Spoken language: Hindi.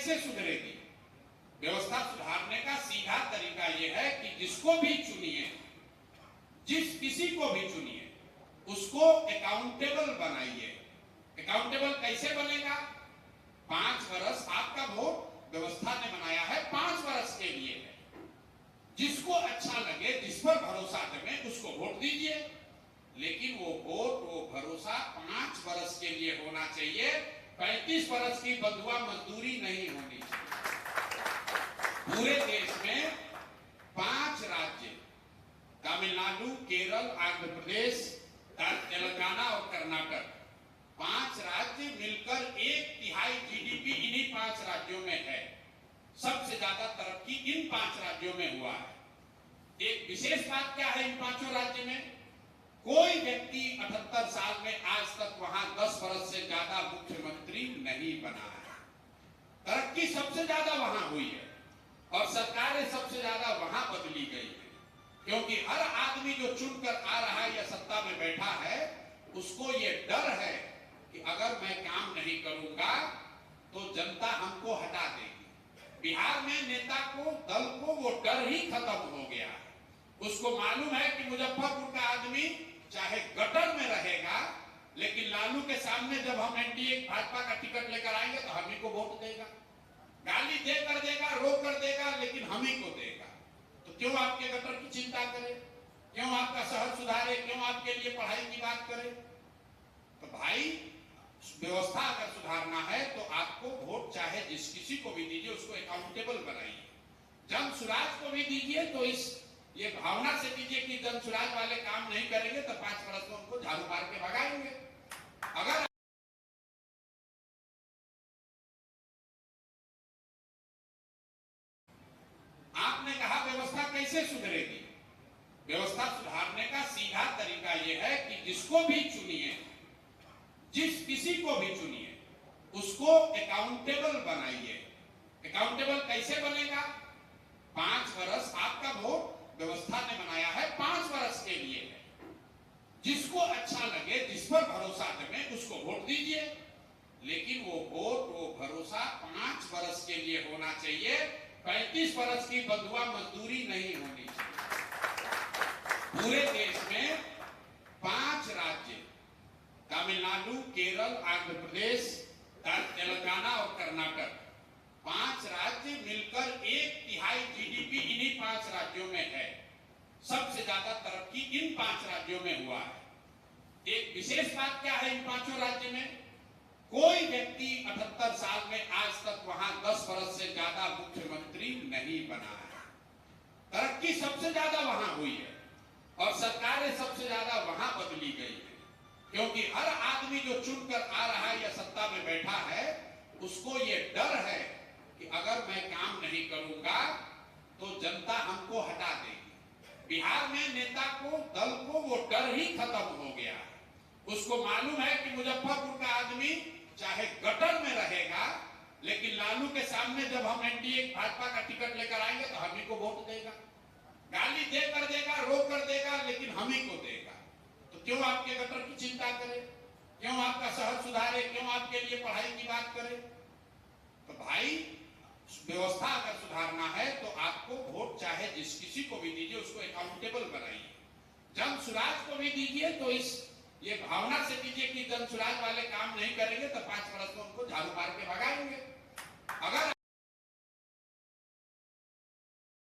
कैसे सुधरेगी? व्यवस्था सुधारने का सीधा तरीका यह है कि जिसको भी चुनिए, जिस किसी को भी चुनिए, उसको अकाउंटेबल बनाइए। अकाउंटेबल कैसे बनेगा? 5 वर्ष आपका वोट व्यवस्था ने बनाया है, 5 वर्ष के लिए है। जिसको अच्छा लगे, जिस पर भरोसा जमे, उसको वोट दीजिए। लेकिन वो वोट, वो भरोसा 5 वर्ष के लिए होना चाहिए। 35 वर्ष की बंधुआ मजदूरी नहीं होनी चाहिए। पूरे देश में 5 राज्य, तमिलनाडु, केरल, आंध्र प्रदेश, तेलंगाना और कर्नाटक, 5 राज्य मिलकर 1/3 जीडीपी इन्हीं 5 राज्यों में है। सबसे ज्यादा तरक्की इन 5 राज्यों में हुआ है। एक विशेष बात क्या है इन 5 राज्य में? कोई व्यक्ति 78 साल में आज तक वहां 10 वर्ष से ज्यादा मुख्यमंत्री नहीं बना है। तरक्की सबसे ज्यादा वहां हुई है और सरकारें सबसे ज्यादा वहां बदली गई है, क्योंकि हर आदमी जो चुनकर आ रहा है या सत्ता में बैठा है, उसको ये डर है कि अगर मैं काम नहीं करूंगा तो जनता हमको हटा देगी। बिहार में नेता को, दल को वो डर ही खत्म हो गया है। उसको मालूम है कि मुजफ्फरपुर का आदमी चाहे गटर में रहेगा, लेकिन लालू के सामने जब हम एनडीए भाजपा का टिकट लेकर आएंगे तो हम ही को वोट देगा। गाली दे कर देगा, रो कर देगा, लेकिन हम ही को देगा। तो क्यों आपके गटर की चिंता करे? क्यों आपका शहर सुधारे? क्यों आपके लिए पढ़ाई की बात करे? तो भाई, व्यवस्था अगर सुधारना है तो आपको वोट चाहे जिस किसी को भी दीजिए, उसको अकाउंटेबल बनाइए। जन सुराज को भी दीजिए तो ये भावना से दीजिए कि जन सुराज वाले काम नहीं करेंगे तो 5 वर्ष में उनको झाड़ू मार के भगाएंगे। अगर आपने कहा व्यवस्था कैसे सुधरेगी? व्यवस्था सुधारने का सीधा तरीका यह है कि जिसको भी चुनिए, जिस किसी को भी चुनिए, उसको अकाउंटेबल बनाइए। अकाउंटेबल कैसे बनेगा? 5 वर्ष आपका वोट व्यवस्था ने बनाया है, 5 वर्ष के लिए है। जिसको अच्छा लगे, जिस पर भरोसा जमे, उसको वोट दीजिए। लेकिन वो वोट, वो भरोसा 5 वर्ष के लिए होना चाहिए। 35 वर्ष की बंधुआ मजदूरी नहीं होनी चाहिए। पूरे देश में 5 राज्य, तमिलनाडु, केरल, आंध्र प्रदेश, तेलंगाना और कर्नाटक, 5 राज्य मिलकर 1/3 जीडीपी इन्हीं 5 राज्यों में है। सबसे ज्यादा तरक्की इन 5 राज्यों में हुआ है। एक विशेष बात क्या है इन 5 राज्य में? कोई व्यक्ति 78 साल में आज तक वहां 10 वर्ष से ज्यादा मुख्यमंत्री नहीं बना है। तरक्की सबसे ज्यादा वहां हुई है और सरकारें सबसे ज्यादा वहां बदली गई है, क्योंकि हर आदमी जो चुनकर आ रहा है या सत्ता में बैठा है, उसको ये डर है कि अगर मैं काम नहीं करूंगा तो जनता हमको हटा देगी। बिहार में नेता को, दल को वो डर ही खत्म हो गया है। उसको मालूम है कि मुजफ्फरपुर का आदमी चाहे गटर में रहेगा, लेकिन लालू के सामने जब हम एनडीए भाजपा का टिकट लेकर आएंगे तो हम ही को वोट देगा। गाली दे कर देगा, रो कर देगा, लेकिन हम ही को देगा। तो क्यों आपके गटर की चिंता करे? क्यों आपका शहर सुधारे? क्यों आपके लिए पढ़ाई की बात करे? तो भाई, व्यवस्था अगर सुधारना है तो आपको वोट चाहे जिस किसी को भी दीजिए, उसको अकाउंटेबल बनाइए। जन सुराज को भी दीजिए तो ये भावना से दीजिए कि जन सुराज वाले काम नहीं करेंगे तो 5 वर्ष में उनको झाड़ू मार